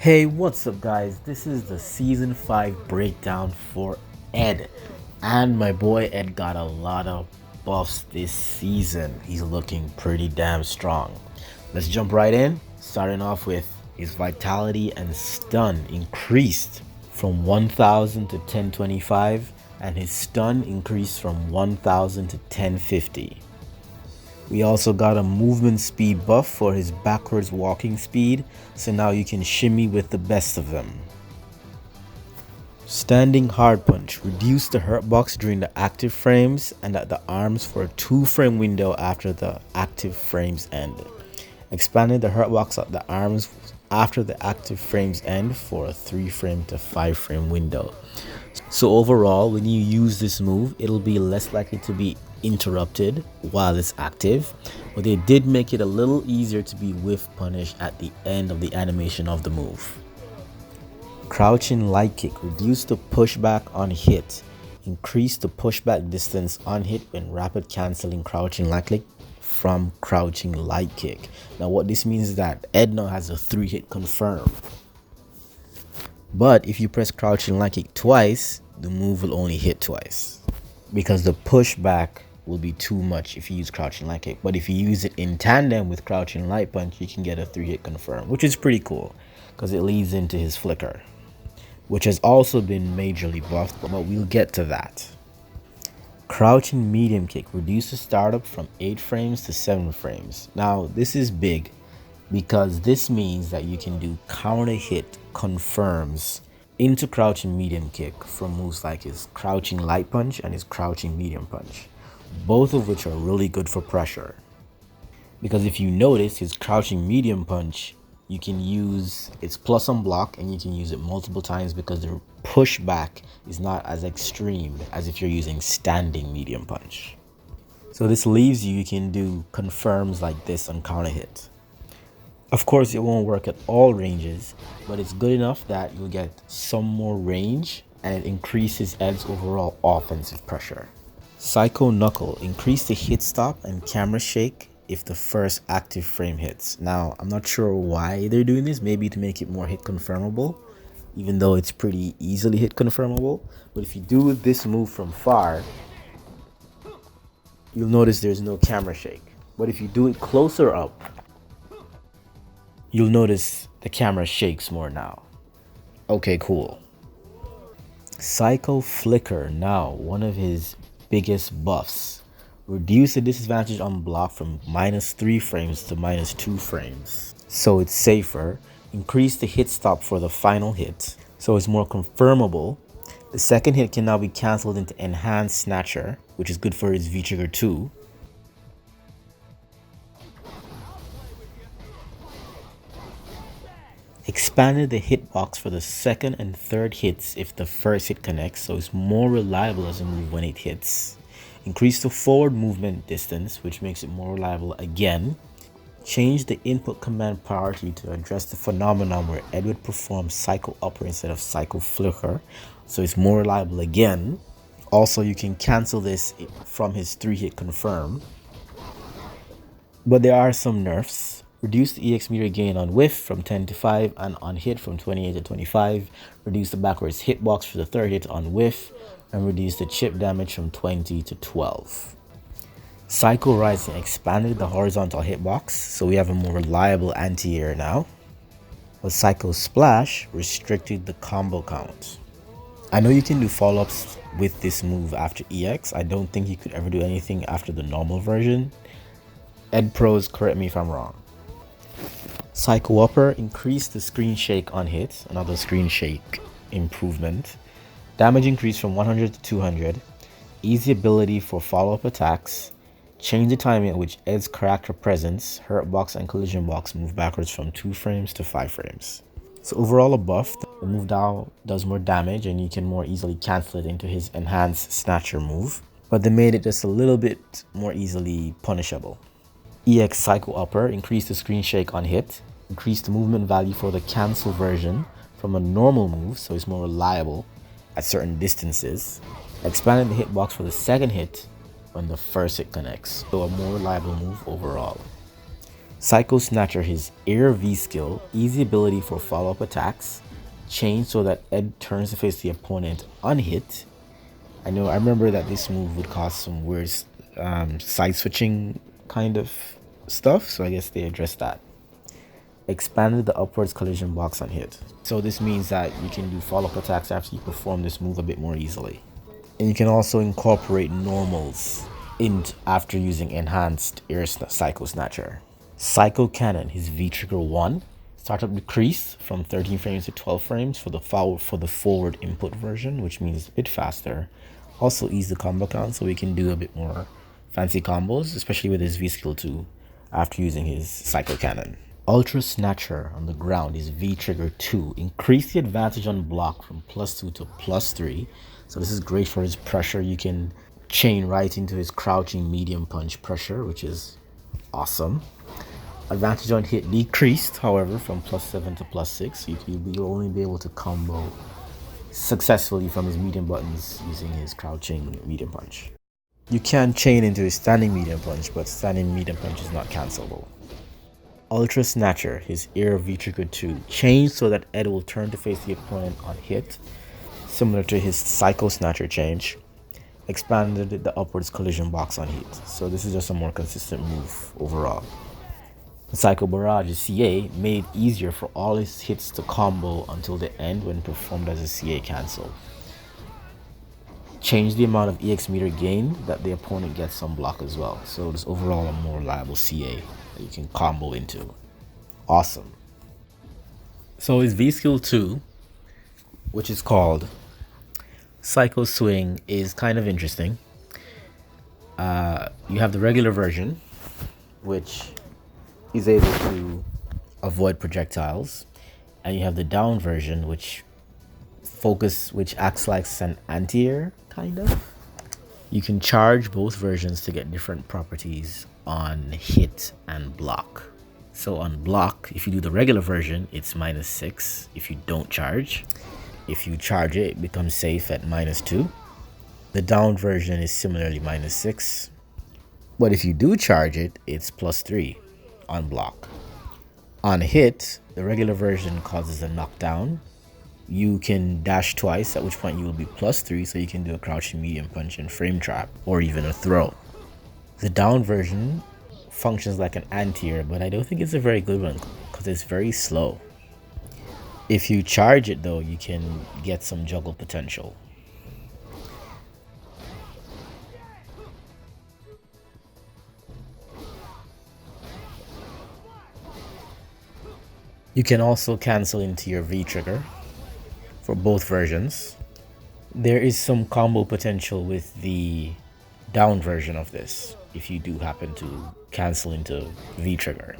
Hey, what's up, guys? This is the season 5 breakdown for Ed. And my boy Ed got a lot of buffs this season. He's looking pretty damn strong. Let's jump right in. Starting off with his vitality and stun increased from 1000 to 1025, and his stun increased from 1000 to 1050. We also got a movement speed buff for his backwards walking speed, so now you can shimmy with the best of them. Standing hard punch reduced the hurt box during the active frames and at the arms for a 2-frame window after the active frames end. Expanded the hurt box at the arms after the active frames end for a 3-frame to 5-frame window. So overall, when you use this move, it'll be less likely to be interrupted while it's active, but they did make it a little easier to be whiff punished at the end of the animation of the move. Crouching light kick reduced the pushback on hit, increased the pushback distance on hit when rapid canceling crouching light kick from crouching light kick. Now what this means is that Ed now has a 3-hit confirm. But if you press crouching light kick twice, the move will only hit twice, because the pushback will be too much if you use crouching light kick. But if you use it in tandem with crouching light punch, you can get a 3-hit confirm, which is pretty cool because it leads into his flicker, which has also been majorly buffed, but we'll get to that. Crouching medium kick reduces startup from 8 frames to 7 frames. Now this is big because this means that you can do counter hit confirms into crouching medium kick from moves like his crouching light punch and his crouching medium punch, both of which are really good for pressure. Because if you notice, his crouching medium punch, you can use its plus on block and you can use it multiple times because the pushback is not as extreme as if you're using standing medium punch. So this leaves you can do confirms like this on counter hit. Of course, it won't work at all ranges, but it's good enough that you'll get some more range and it increases Ed's overall offensive pressure. Psycho Knuckle increase the hit stop and camera shake if the first active frame hits. Now, I'm not sure why they're doing this, maybe to make it more hit confirmable, even though it's pretty easily hit confirmable. But if you do this move from far, you'll notice there's no camera shake. But if you do it closer up, you'll notice the camera shakes more now. Okay, cool. Psycho Flicker, now one of his biggest buffs. Reduce the disadvantage on block from -3 frames to -2 frames, so it's safer. Increase the hit stop for the final hit, so it's more confirmable. The second hit can now be cancelled into Enhanced Snatcher, which is good for his V-Trigger 2. Expanded the hitbox for the second and third hits if the first hit connects, so it's more reliable as a move when it hits. Increase the forward movement distance, which makes it more reliable again. Change the input command priority to address the phenomenon where Ed would perform Psycho Upper instead of Psycho Flicker, so it's more reliable again. Also, you can cancel this from his 3-hit confirm. But there are some nerfs. Reduce the EX meter gain on whiff from 10 to 5 and on hit from 28 to 25. Reduce the backwards hitbox for the third hit on whiff, and reduce the chip damage from 20 to 12. Psycho Rising expanded the horizontal hitbox, so we have a more reliable anti-air now. But Psycho Splash restricted the combo count. I know you can do follow-ups with this move after EX. I don't think you could ever do anything after the normal version. Ed Pros, correct me if I'm wrong. Psycho Upper increased the screen shake on hit, another screen shake improvement. Damage increased from 100 to 200. Easy ability for follow-up attacks. Change the timing at which Ed's character presence, hurt box, and collision box move backwards from 2 frames to 5 frames. So overall a buff. The move now does more damage and you can more easily cancel it into his enhanced snatcher move. But they made it just a little bit more easily punishable. EX Psycho Upper increased the screen shake on hit. Increased the movement value for the cancel version from a normal move, so it's more reliable at certain distances. Expanded the hitbox for the second hit when the first hit connects, so a more reliable move overall. Psycho Snatcher, his Air V skill, easy ability for follow-up attacks, change so that Ed turns to face the opponent unhit. I remember that this move would cause some weird side switching kind of stuff, so I guess they addressed that. Expanded the upwards collision box on hit. So this means that you can do follow-up attacks after you perform this move a bit more easily. And you can also incorporate normals in after using enhanced Air Psycho Snatcher. Psycho Cannon, his V trigger 1, startup decrease from 13 frames to 12 frames for the forward input version, which means a bit faster. Also ease the combo count so we can do a bit more fancy combos, especially with his V skill 2 after using his Psycho Cannon. Ultra Snatcher on the ground is V trigger 2. Increase the advantage on block from +2 to +3. So this is great for his pressure. You can chain right into his crouching medium punch pressure, which is awesome. Advantage on hit decreased, however, from +7 to +6. So you'll only be able to combo successfully from his medium buttons using his crouching medium punch. You can chain into his standing medium punch, but standing medium punch is not cancelable. Ultra Snatcher, his Air V trigger 2, changed so that Ed will turn to face the opponent on hit, similar to his Psycho Snatcher change. Expanded the upwards collision box on hit, so this is just a more consistent move overall. Psycho Barrage's CA made it easier for all his hits to combo until the end when performed as a CA cancel. Change the amount of EX meter gain that the opponent gets on block as well, so it's overall a more reliable CA that you can combo into. Awesome. So his V skill 2, which is called Psycho Swing, is kind of interesting. You have the regular version, which is able to avoid projectiles, and you have the down version, which acts like an anti-air kind of. You can charge both versions to get different properties on hit and block. So on block, if you do the regular version, it's -6 if you don't charge. If you charge it, it becomes safe at -2. The down version is similarly -6, but if you do charge it, it's +3 on block. On hit, the regular version causes a knockdown. You can dash twice, at which point you will be +3, so you can do a crouching medium punch and frame trap, or even a throw. The down version functions like an anti-air, but I don't think it's a very good one because it's very slow. If you charge it though, you can get some juggle potential. You can also cancel into your V trigger for both versions. There is some combo potential with the down version of this if you do happen to cancel into V trigger.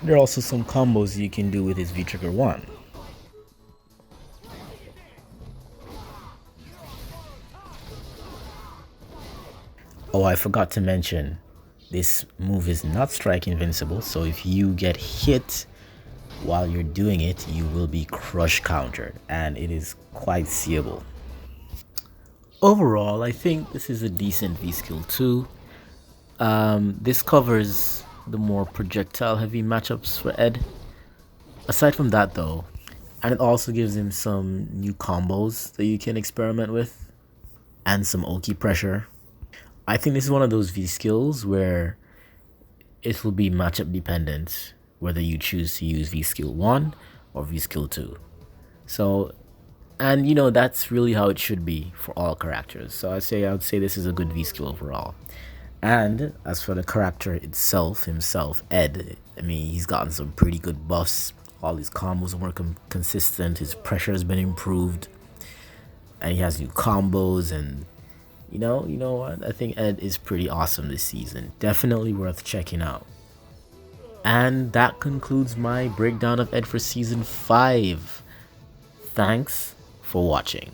There are also some combos you can do with his V trigger 1. Oh, I forgot to mention, this move is not strike invincible, so if you get hit while you're doing it, you will be crush countered, and it is quite seeable. Overall, I think this is a decent V skill too. This covers the more projectile heavy matchups for Ed. Aside from that though, and it also gives him some new combos that you can experiment with, and some Oki pressure. I think this is one of those V skills where it will be matchup dependent, whether you choose to use V skill 1 or V skill 2. So, and you know, that's really how it should be for all characters. So I would say this is a good V skill overall. And as for the character himself, Ed, I mean, he's gotten some pretty good buffs. All his combos are more consistent, his pressure has been improved, and he has new combos, and you know what? I think Ed is pretty awesome this season. Definitely worth checking out. And that concludes my breakdown of Ed for Season 5. Thanks for watching.